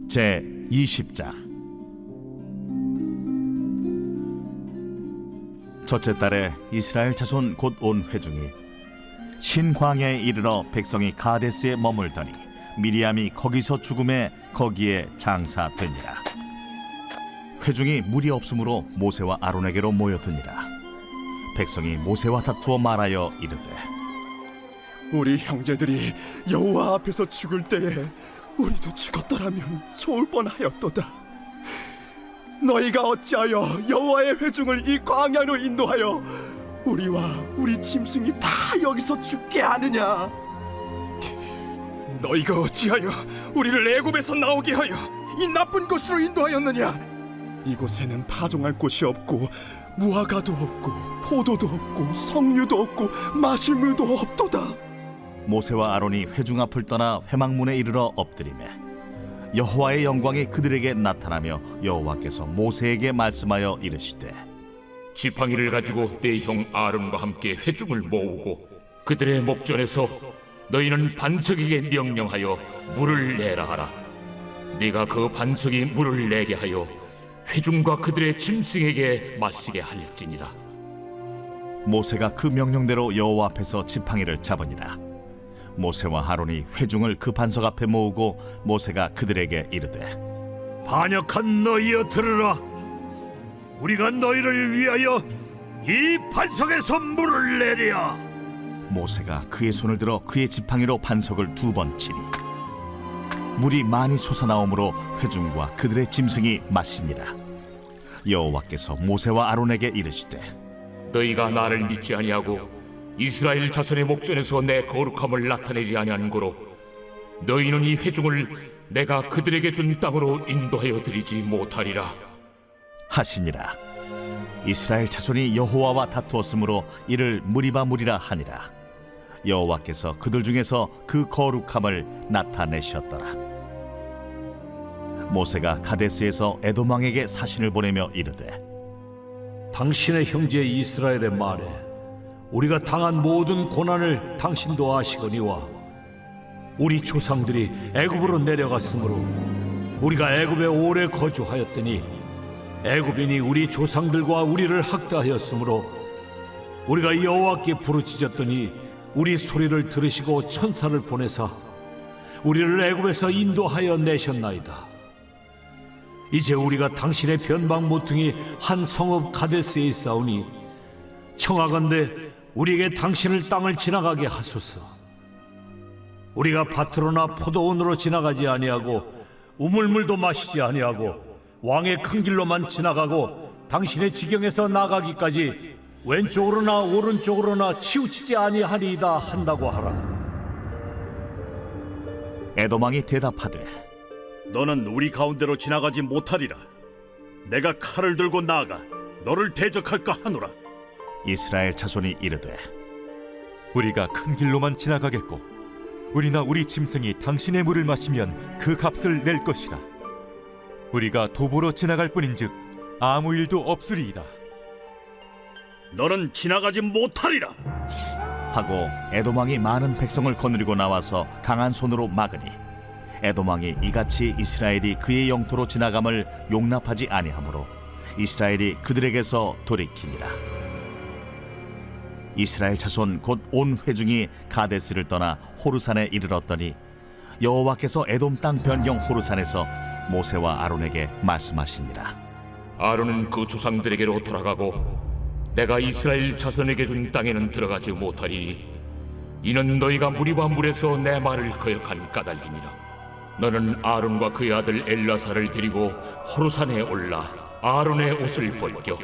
제 20장. 첫째 달에 이스라엘 자손 곧 온 회중이 신광야에 이르러 백성이 가데스에 머물더니 미리암이 거기서 죽음에 거기에 장사되니라. 회중이 물이 없으므로 모세와 아론에게로 모였더니라. 백성이 모세와 다투어 말하여 이르되, 우리 형제들이 여호와 앞에서 죽을 때에 우리도 죽었더라면 좋을 뻔하였도다. 너희가 어찌하여 여호와의 회중을 이 광야로 인도하여 우리와 우리 짐승이 다 여기서 죽게 하느냐? 너희가 어찌하여 우리를 애굽에서 나오게 하여 이 나쁜 곳으로 인도하였느냐? 이곳에는 파종할 곳이 없고 무화과도 없고 포도도 없고 석류도 없고 마실 물도 없도다. 모세와 아론이 회중 앞을 떠나 회막문에 이르러 엎드리매 여호와의 영광이 그들에게 나타나며 여호와께서 모세에게 말씀하여 이르시되, 지팡이를 가지고 내 형 아론과 함께 회중을 모으고 그들의 목전에서 너희는 반석에게 명령하여 물을 내라 하라. 네가 그 반석이 물을 내게 하여 회중과 그들의 짐승에게 마시게 할지니라. 모세가 그 명령대로 여호와 앞에서 지팡이를 잡으니라. 모세와 아론이 회중을 그 반석 앞에 모으고 모세가 그들에게 이르되, 반역한 너희여 들으라. 우리가 너희를 위하여 이 반석에서 물을 내리야. 모세가 그의 손을 들어 그의 지팡이로 반석을 2번 치니 물이 많이 솟아나오므로 회중과 그들의 짐승이 마시니라. 여호와께서 모세와 아론에게 이르시되, 너희가 나를 믿지 아니하고 이스라엘 자손의 목전에서 내 거룩함을 나타내지 아니하는 고로 너희는 이 회중을 내가 그들에게 준 땅으로 인도하여 드리지 못하리라 하시니라. 이스라엘 자손이 여호와와 다투었으므로 이를 무리바무리라 하니라. 여호와께서 그들 중에서 그 거룩함을 나타내셨더라. 모세가 가데스에서 에돔 왕에게 사신을 보내며 이르되, 당신의 형제 이스라엘의 말에 우리가 당한 모든 고난을 당신도 아시거니와 우리 조상들이 애굽으로 내려갔으므로 우리가 애굽에 오래 거주하였더니 애굽인이 우리 조상들과 우리를 학대하였으므로 우리가 여호와께 부르짖었더니 우리 소리를 들으시고 천사를 보내사 우리를 애굽에서 인도하여 내셨나이다. 이제 우리가 당신의 변방 모퉁이 한 성읍 가데스에 있사오니 청하건대 우리에게 당신을 땅을 지나가게 하소서. 우리가 밭으로나 포도원으로 지나가지 아니하고 우물물도 마시지 아니하고 왕의 큰 길로만 지나가고 당신의 지경에서 나가기까지 왼쪽으로나 오른쪽으로나 치우치지 아니하리이다 한다고 하라. 에돔 왕이 대답하되, 너는 우리 가운데로 지나가지 못하리라. 내가 칼을 들고 나아가 너를 대적할까 하노라. 이스라엘 자손이 이르되, 우리가 큰 길로만 지나가겠고 우리나 우리 짐승이 당신의 물을 마시면 그 값을 낼 것이라. 우리가 도보로 지나갈 뿐인즉 아무 일도 없으리이다. 너는 지나가지 못하리라. 하고 에돔 왕이 많은 백성을 거느리고 나와서 강한 손으로 막으니 에돔 왕이 이같이 이스라엘이 그의 영토로 지나감을 용납하지 아니하므로 이스라엘이 그들에게서 돌이키니라. 이스라엘 자손 곧 온 회중이 가데스를 떠나 호르산에 이르렀더니 여호와께서 에돔 땅 변경 호르산에서 모세와 아론에게 말씀하시니라. 아론은 그 조상들에게로 돌아가고 내가 이스라엘 자손에게 준 땅에는 들어가지 못하리니 이는 너희가 무리와 물에서 내 말을 거역한 까닭이니라. 너는 아론과 그의 아들 엘라사를 데리고 호르산에 올라 아론의 옷을 벗겨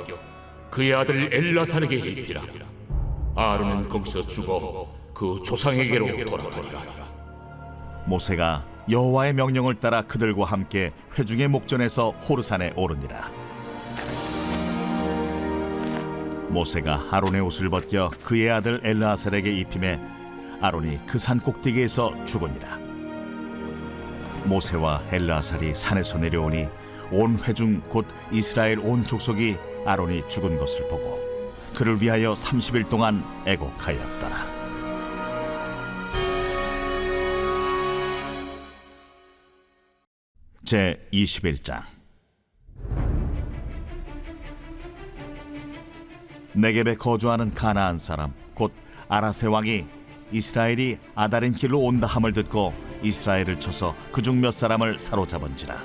그의 아들 엘라사에게 입히라. 아론은 거기서 죽어 그 조상에게로 돌아가리라. 모세가 여호와의 명령을 따라 그들과 함께 회중의 목전에서 호르산에 오르니라. 모세가 아론의 옷을 벗겨 그의 아들 엘르아살에게 입히매 아론이 그 산 꼭대기에서 죽으니라. 모세와 엘르아살이 산에서 내려오니 온 회중 곧 이스라엘 온 족속이 아론이 죽은 것을 보고 그를 위하여 30일 동안 애곡하였더라. 제 21장. 네겝에 거주하는 가나안 사람 곧 아라세 왕이 이스라엘이 아다림 길로 온다 함을 듣고 이스라엘을 쳐서 그중 몇 사람을 사로잡은지라.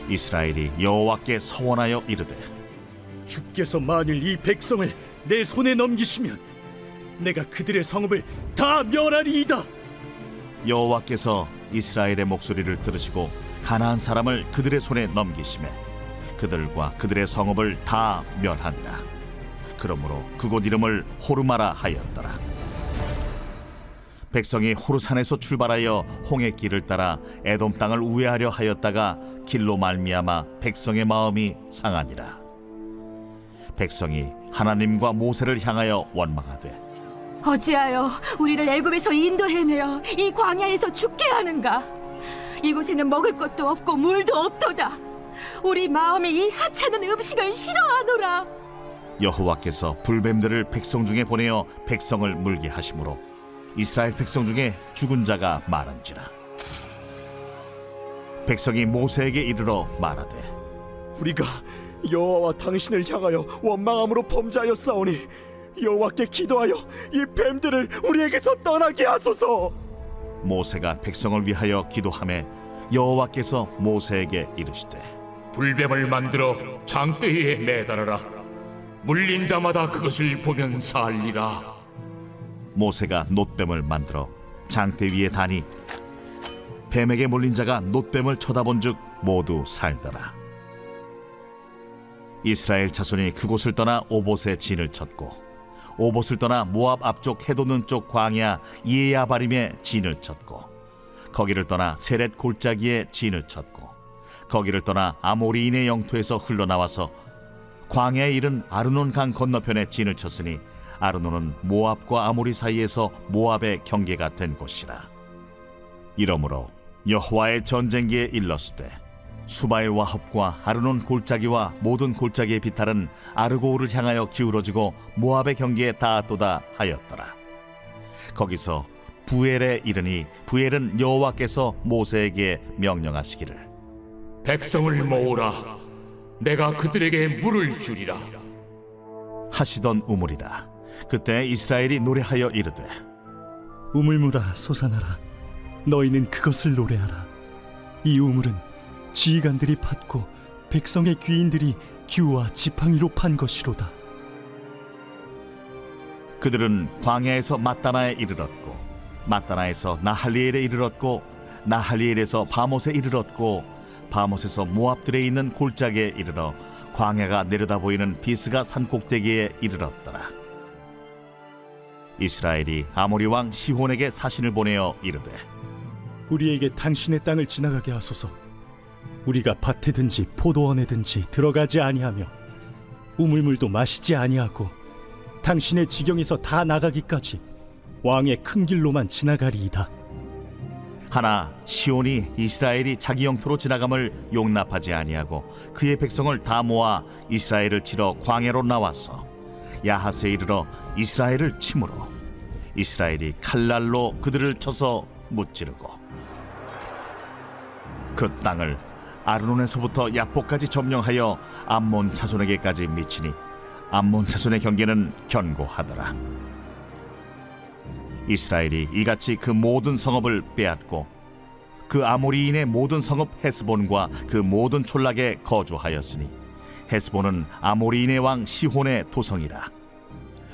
이스라엘이 여호와께 서원하여 이르되 주께서 만일 이 백성을 내 손에 넘기시면 내가 그들의 성읍을 다 멸하리이다. 여호와께서 이스라엘의 목소리를 들으시고 가나안 사람을 그들의 손에 넘기시매 그들과 그들의 성읍을 다 멸하니라. 그러므로 그곳 이름을 호르마라 하였더라. 백성이 호르산에서 출발하여 홍해 길을 따라 에돔 땅을 우회하려 하였다가 길로 말미암아 백성의 마음이 상하니라. 백성이 하나님과 모세를 향하여 원망하되 어찌하여 우리를 애굽에서 인도해내어 이 광야에서 죽게 하는가? 이곳에는 먹을 것도 없고 물도 없도다. 우리 마음이 이 하찮은 음식을 싫어하노라. 여호와께서 불뱀들을 백성 중에 보내어 백성을 물게 하심으로 이스라엘 백성 중에 죽은 자가 많은지라. 백성이 모세에게 이르러 말하되 우리가 여호와와 당신을 향하여 원망함으로 범죄하였사오니 여호와께 기도하여 이 뱀들을 우리에게서 떠나게 하소서. 모세가 백성을 위하여 기도하매 여호와께서 모세에게 이르시되 불뱀을 만들어 장대에 매달아라. 물린 자마다 그것을 보면 살리라. 모세가 놋뱀을 만들어 장대 위에 다니 뱀에게 물린 자가 놋뱀을 쳐다본즉 모두 살더라. 이스라엘 자손이 그곳을 떠나 오봇에 진을 쳤고 오봇을 떠나 모압 앞쪽 해돋는 쪽 광야 이에야바림에 진을 쳤고 거기를 떠나 세렛 골짜기에 진을 쳤고 거기를 떠나 아모리인의 영토에서 흘러나와서 광야에 이른 아르논 강 건너편에 진을 쳤으니 아르논은 모압과 아모리 사이에서 모압의 경계가 된 곳이라. 이러므로 여호와의 전쟁기에 일렀으되 수바의 와합과 아르논 골짜기와 모든 골짜기의 비탈은 아르고우를 향하여 기울어지고 모압의 경계에 닿았도다 하였더라. 거기서 부엘에 이르니 부엘은 여호와께서 모세에게 명령하시기를 백성을 모으라. 내가 그들에게 물을 주리라. 하시던 우물이라. 그때 이스라엘이 노래하여 이르되 우물물아 솟아나라. 너희는 그것을 노래하라. 이 우물은 지휘관들이 팠고 백성의 귀인들이 규와 지팡이로 판 것이로다. 그들은 광야에서 마따나에 이르렀고 마따나에서 나할리엘에 이르렀고 나할리엘에서 바못에 이르렀고 바못에서 모압들에 있는 골짜기에 이르러 광야가 내려다 보이는 비스가 산 꼭대기에 이르렀더라. 이스라엘이 아모리 왕 시혼에게 사신을 보내어 이르되 우리에게 당신의 땅을 지나가게 하소서. 우리가 밭에든지 포도원에든지 들어가지 아니하며 우물물도 마시지 아니하고 당신의 지경에서 다 나가기까지 왕의 큰 길로만 지나가리이다. 하나 시온이 이스라엘이 자기 영토로 지나감을 용납하지 아니하고 그의 백성을 다 모아 이스라엘을 치러 광야로 나와서 야하스에 이르러 이스라엘을 치므로 이스라엘이 칼날로 그들을 쳐서 무찌르고 그 땅을 아르논에서부터 야복까지 점령하여 암몬 자손에게까지 미치니 암몬 자손의 경계는 견고하더라. 이스라엘이 이같이 그 모든 성읍을 빼앗고 그 아모리인의 모든 성읍 헤스본과 그 모든 촌락에 거주하였으니 헤스본은 아모리인의 왕 시혼의 도성이라.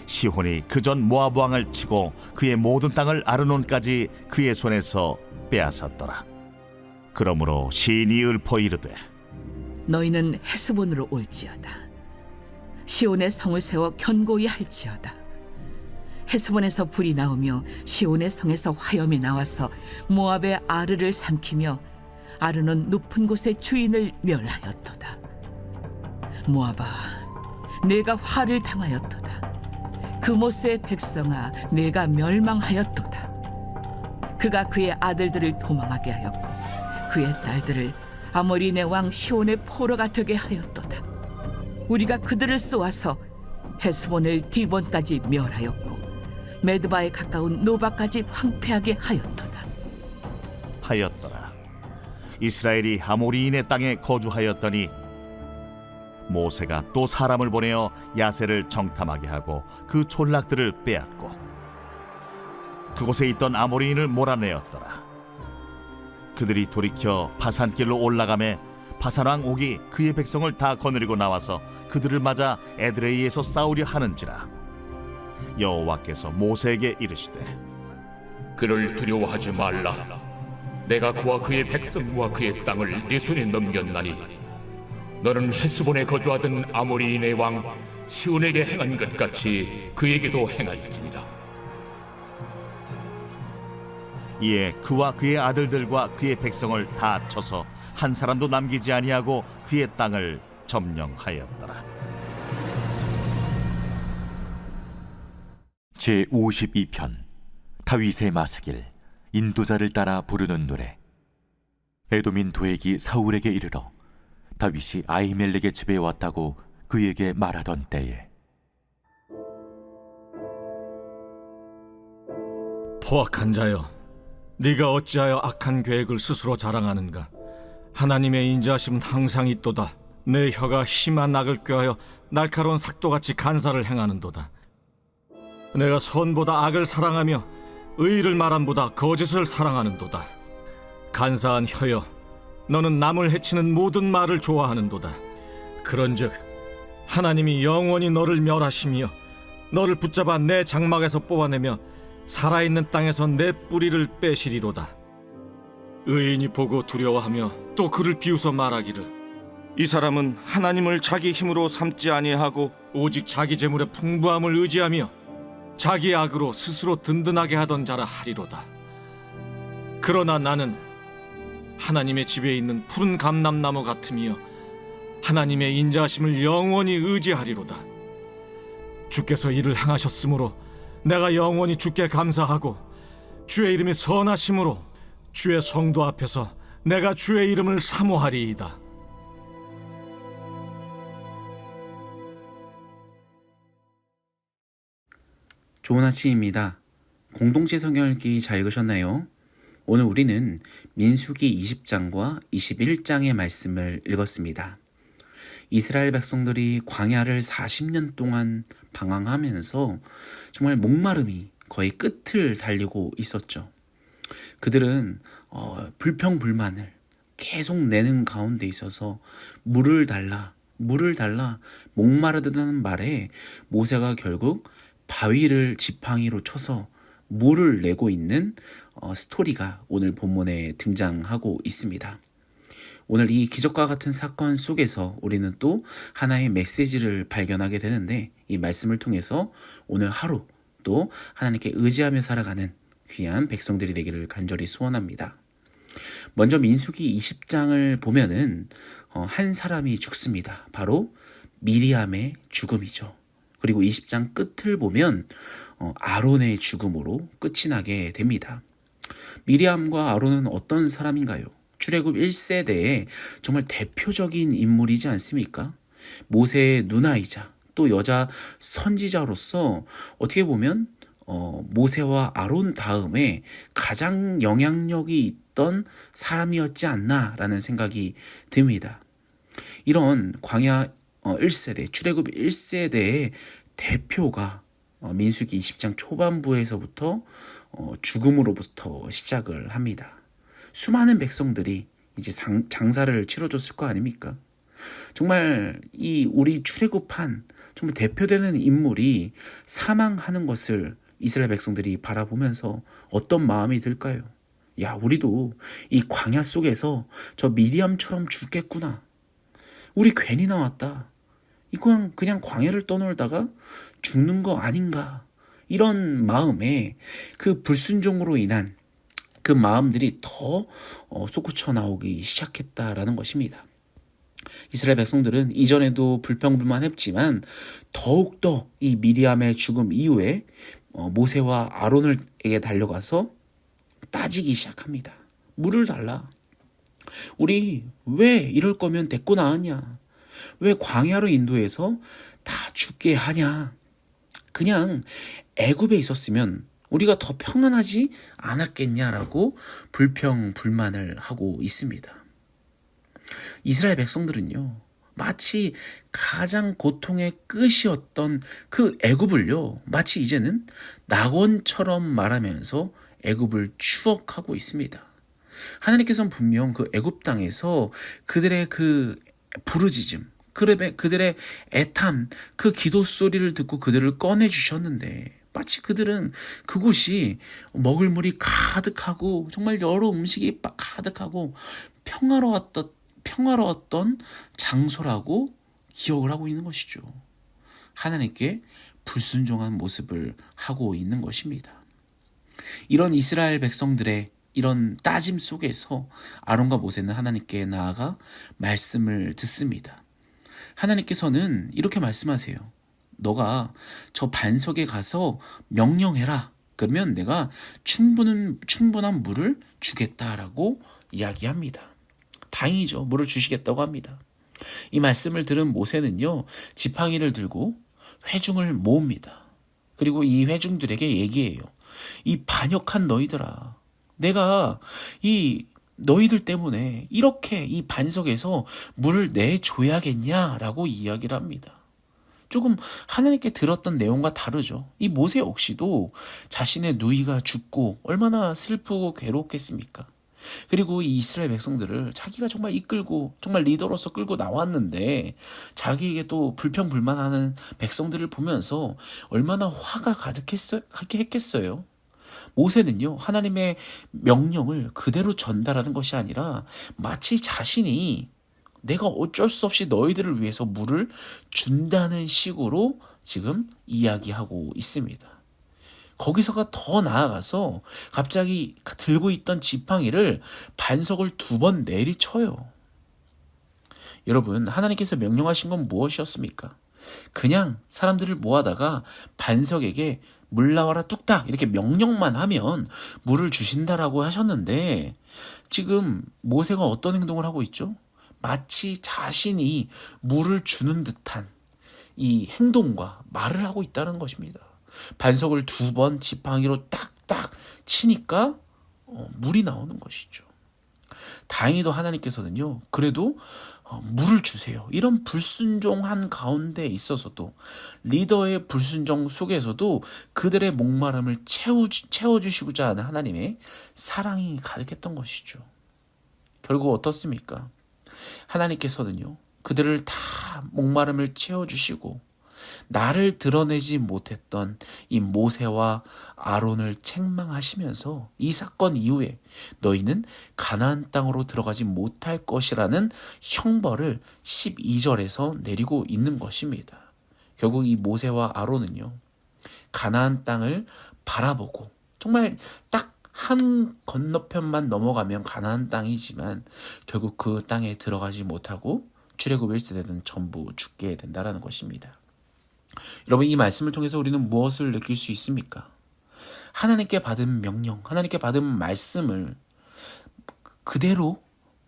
시혼이 그전 모압 왕을 치고 그의 모든 땅을 아르논까지 그의 손에서 빼앗았더라. 그러므로 시인이 읊어 이르되 너희는 헤스본으로 올지어다. 시온의 성을 세워 견고히 할지어다. 헤스본에서 불이 나오며 시온의 성에서 화염이 나와서 모압의 아르를 삼키며 아르는 높은 곳의 주인을 멸하였도다. 모압아, 내가 화를 당하였도다. 그모스의 백성아, 내가 멸망하였도다. 그가 그의 아들들을 도망하게 하였고 그의 딸들을 아모리네 왕 시온의 포로가 되게 하였도다. 우리가 그들을 쏘아서 헤스본을 디본까지 멸하였고 메드바에 가까운 노바까지 황폐하게 하였더라. 하였더라. 이스라엘이 아모리인의 땅에 거주하였더니 모세가 또 사람을 보내어 야세를 정탐하게 하고 그 촌락들을 빼앗고 그곳에 있던 아모리인을 몰아내었더라. 그들이 돌이켜 바산길로 올라가매 바산왕 옥이 그의 백성을 다 거느리고 나와서 그들을 맞아 에드레이에서 싸우려 하는지라. 여호와께서 모세에게 이르시되 그를 두려워하지 말라. 내가 그와 그의 백성과 그의 땅을 네 손에 넘겼나니 너는 헤스본에 거주하던 아모리인의 왕 시온에게 행한 것 같이 그에게도 행할지니라. 이에 그와 그의 아들들과 그의 백성을 다 쳐서 한 사람도 남기지 아니하고 그의 땅을 점령하였더라. 제 52편 다윗의 마스길 인도자를 따라 부르는 노래. 에돔인 도액이 사울에게 이르러 다윗이 아히멜렉의 집에 왔다고 그에게 말하던 때에 포악한 자여, 네가 어찌하여 악한 계획을 스스로 자랑하는가? 하나님의 인자하심은 항상 있도다. 내 혀가 심한 악을 꾀하여 날카로운 삭도같이 간사를 행하는도다. 내가 선보다 악을 사랑하며 의를 말함보다 거짓을 사랑하는도다. 간사한 혀여, 너는 남을 해치는 모든 말을 좋아하는도다. 그런즉 하나님이 영원히 너를 멸하시며 너를 붙잡아 내 장막에서 뽑아내며 살아있는 땅에서 내 뿌리를 빼시리로다. 의인이 보고 두려워하며 또 그를 비웃어 말하기를 이 사람은 하나님을 자기 힘으로 삼지 아니하고 오직 자기 재물의 풍부함을 의지하며 자기 악으로 스스로 든든하게 하던 자라 하리로다. 그러나 나는 하나님의 집에 있는 푸른 감람나무 같으며 하나님의 인자하심을 영원히 의지하리로다. 주께서 이를 행하셨으므로 내가 영원히 주께 감사하고 주의 이름이 선하심으로 주의 성도 앞에서 내가 주의 이름을 사모하리이다. 좋은 아침입니다. 공동체 성경 읽기 잘 읽으셨나요? 오늘 우리는 민수기 20장과 21장의 말씀을 읽었습니다. 이스라엘 백성들이 광야를 40년 동안 방황하면서 정말 목마름이 거의 끝을 달리고 있었죠. 그들은 불평불만을 계속 내는 가운데 있어서 물을 달라 목마르다는 말에 모세가 결국 바위를 지팡이로 쳐서 물을 내고 있는 스토리가 오늘 본문에 등장하고 있습니다. 오늘 이 기적과 같은 사건 속에서 우리는 또 하나의 메시지를 발견하게 되는데, 이 말씀을 통해서 오늘 하루 또 하나님께 의지하며 살아가는 귀한 백성들이 되기를 간절히 소원합니다. 먼저 민수기 20장을 보면은 한 사람이 죽습니다. 바로 미리암의 죽음이죠. 그리고 20장 끝을 보면 아론의 죽음으로 끝이 나게 됩니다. 미리암과 아론은 어떤 사람인가요? 출애굽 1세대의 정말 대표적인 인물이지 않습니까? 모세의 누나이자 또 여자 선지자로서 어떻게 보면 모세와 아론 다음에 가장 영향력이 있던 사람이었지 않나라는 생각이 듭니다. 이런 광야 1세대, 출애굽 1세대의 대표가 민수기 20장 초반부에서부터 죽음으로부터 시작을 합니다. 수많은 백성들이 이제 장사를 치러줬을 거 아닙니까? 정말 이 우리 출애굽한 정말 대표되는 인물이 사망하는 것을 이스라엘 백성들이 바라보면서 어떤 마음이 들까요? 야, 우리도 이 광야 속에서 저 미리암처럼 죽겠구나. 우리 괜히 나왔다. 이건 그냥 광야를 떠놀다가 죽는 거 아닌가. 이런 마음에 그 불순종으로 인한 그 마음들이 더 솟구쳐 나오기 시작했다라는 것입니다. 이스라엘 백성들은 이전에도 불평불만했지만 더욱더 이 미리암의 죽음 이후에 모세와 아론에게 달려가서 따지기 시작합니다. 물을 달라. 우리 왜 이럴 거면 데리고 나왔냐? 왜 광야로 인도해서 다 죽게 하냐? 그냥 애굽에 있었으면 우리가 더 평안하지 않았겠냐라고 불평불만을 하고 있습니다. 이스라엘 백성들은요, 마치 가장 고통의 끝이었던 그 애굽을요, 마치 이제는 낙원처럼 말하면서 애굽을 추억하고 있습니다. 하나님께서는 분명 그 애굽 땅에서 그들의 그 부르짖음, 그들의 애탐, 그 기도 소리를 듣고 그들을 꺼내주셨는데, 마치 그들은 그곳이 먹을 물이 가득하고 정말 여러 음식이 가득하고 평화로웠던 장소라고 기억을 하고 있는 것이죠. 하나님께 불순종한 모습을 하고 있는 것입니다. 이런 이스라엘 백성들의 이런 따짐 속에서 아론과 모세는 하나님께 나아가 말씀을 듣습니다. 하나님께서는 이렇게 말씀하세요. 너가 저 반석에 가서 명령해라. 그러면 내가 충분한 물을 주겠다라고 이야기합니다. 다행이죠. 물을 주시겠다고 합니다. 이 말씀을 들은 모세는요, 지팡이를 들고 회중을 모읍니다. 그리고 이 회중들에게 얘기해요. 이 반역한 너희들아, 내가 이 너희들 때문에 이렇게 이 반석에서 물을 내줘야겠냐라고 이야기를 합니다. 조금 하나님께 들었던 내용과 다르죠. 이 모세 역시도 자신의 누이가 죽고 얼마나 슬프고 괴롭겠습니까? 그리고 이 이스라엘 백성들을 자기가 정말 이끌고 정말 리더로서 끌고 나왔는데 자기에게 또 불평불만하는 백성들을 보면서 얼마나 화가 가득했겠어요. 모세는요, 하나님의 명령을 그대로 전달하는 것이 아니라 마치 자신이 내가 어쩔 수 없이 너희들을 위해서 물을 준다는 식으로 지금 이야기하고 있습니다. 거기서가 더 나아가서 갑자기 들고 있던 지팡이를 반석을 2번 내리쳐요. 여러분, 하나님께서 명령하신 건 무엇이었습니까? 그냥 사람들을 모아다가 반석에게 물 나와라 뚝딱 이렇게 명령만 하면 물을 주신다라고 하셨는데, 지금 모세가 어떤 행동을 하고 있죠? 마치 자신이 물을 주는 듯한 이 행동과 말을 하고 있다는 것입니다. 반석을 2번 지팡이로 딱딱 치니까 물이 나오는 것이죠. 다행히도 하나님께서는요, 그래도 물을 주세요. 이런 불순종한 가운데 있어서도, 리더의 불순종 속에서도 그들의 목마름을 채워주시고자 하는 하나님의 사랑이 가득했던 것이죠. 결국 어떻습니까? 하나님께서는요, 그들을 다 목마름을 채워주시고 나를 드러내지 못했던 이 모세와 아론을 책망하시면서 이 사건 이후에 너희는 가나안 땅으로 들어가지 못할 것이라는 형벌을 12절에서 내리고 있는 것입니다. 결국 이 모세와 아론은요, 가나안 땅을 바라보고 정말 딱 한 건너편만 넘어가면 가나안 땅이지만 결국 그 땅에 들어가지 못하고 출애굽 1세대는 전부 죽게 된다는 것입니다. 여러분, 이 말씀을 통해서 우리는 무엇을 느낄 수 있습니까? 하나님께 받은 명령, 하나님께 받은 말씀을 그대로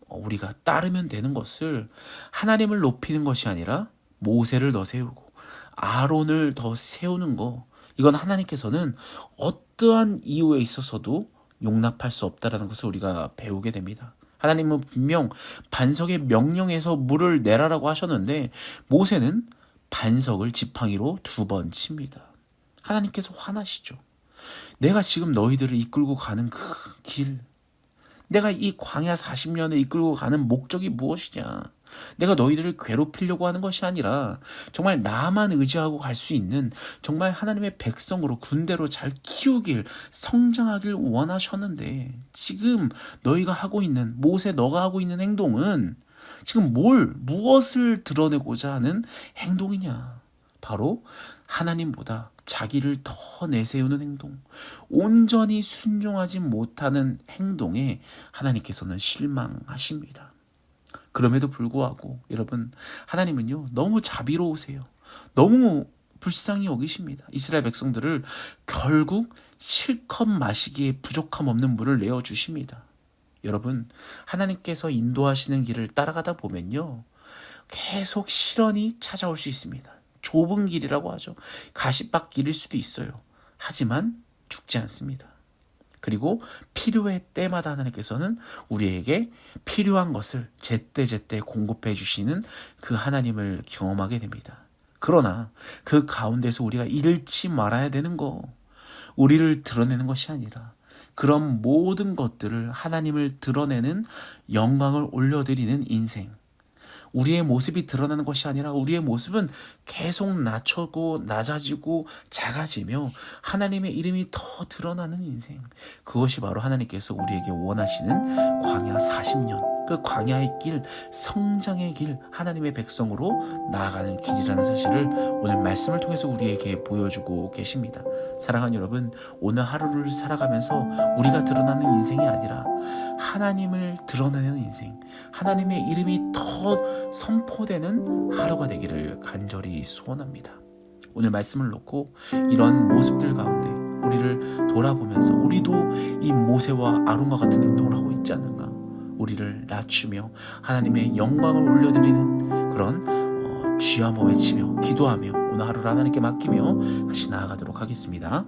우리가 따르면 되는 것을, 하나님을 높이는 것이 아니라 모세를 더 세우고 아론을 더 세우는 거, 이건 하나님께서는 어떠한 이유에 있어서도 용납할 수 없다는 것을 우리가 배우게 됩니다. 하나님은 분명 반석의 명령에서 물을 내라라고 하셨는데 모세는 반석을 지팡이로 2번 칩니다. 하나님께서 화나시죠. 내가 지금 너희들을 이끌고 가는 그 길, 내가 이 광야 40년을 이끌고 가는 목적이 무엇이냐? 내가 너희들을 괴롭히려고 하는 것이 아니라 정말 나만 의지하고 갈 수 있는 정말 하나님의 백성으로 군대로 잘 키우길, 성장하길 원하셨는데, 지금 너희가 하고 있는, 모세 너가 하고 있는 행동은 지금 무엇을 드러내고자 하는 행동이냐? 바로 하나님보다 자기를 더 내세우는 행동, 온전히 순종하지 못하는 행동에 하나님께서는 실망하십니다. 그럼에도 불구하고 여러분, 하나님은요, 너무 자비로우세요. 너무 불쌍히 여기십니다. 이스라엘 백성들을 결국 실컷 마시기에 부족함 없는 물을 내어주십니다. 여러분, 하나님께서 인도하시는 길을 따라가다 보면요, 계속 시련이 찾아올 수 있습니다. 좁은 길이라고 하죠. 가시밭길일 수도 있어요. 하지만 죽지 않습니다. 그리고 필요의 때마다 하나님께서는 우리에게 필요한 것을 제때제때 공급해 주시는 그 하나님을 경험하게 됩니다. 그러나 그 가운데서 우리가 잃지 말아야 되는 거, 우리를 드러내는 것이 아니라 그런 모든 것들을 하나님을 드러내는 영광을 올려드리는 인생, 우리의 모습이 드러나는 것이 아니라 우리의 모습은 계속 낮아지고 작아지며 하나님의 이름이 더 드러나는 인생, 그것이 바로 하나님께서 우리에게 원하시는 광야 40년, 그 광야의 길, 성장의 길, 하나님의 백성으로 나아가는 길이라는 사실을 오늘 말씀을 통해서 우리에게 보여주고 계십니다. 사랑하는 여러분, 오늘 하루를 살아가면서 우리가 드러나는 인생이 아니라 하나님을 드러내는 인생, 하나님의 이름이 더 선포되는 하루가 되기를 간절히 소원합니다. 오늘 말씀을 놓고 이런 모습들 가운데 우리를 돌아보면서 우리도 이 모세와 아론과 같은 행동을 하고 있지 않는가, 우리를 낮추며 하나님의 영광을 올려드리는 그런 주여 한번 외치며 기도하며 오늘 하루를 하나님께 맡기며 같이 나아가도록 하겠습니다.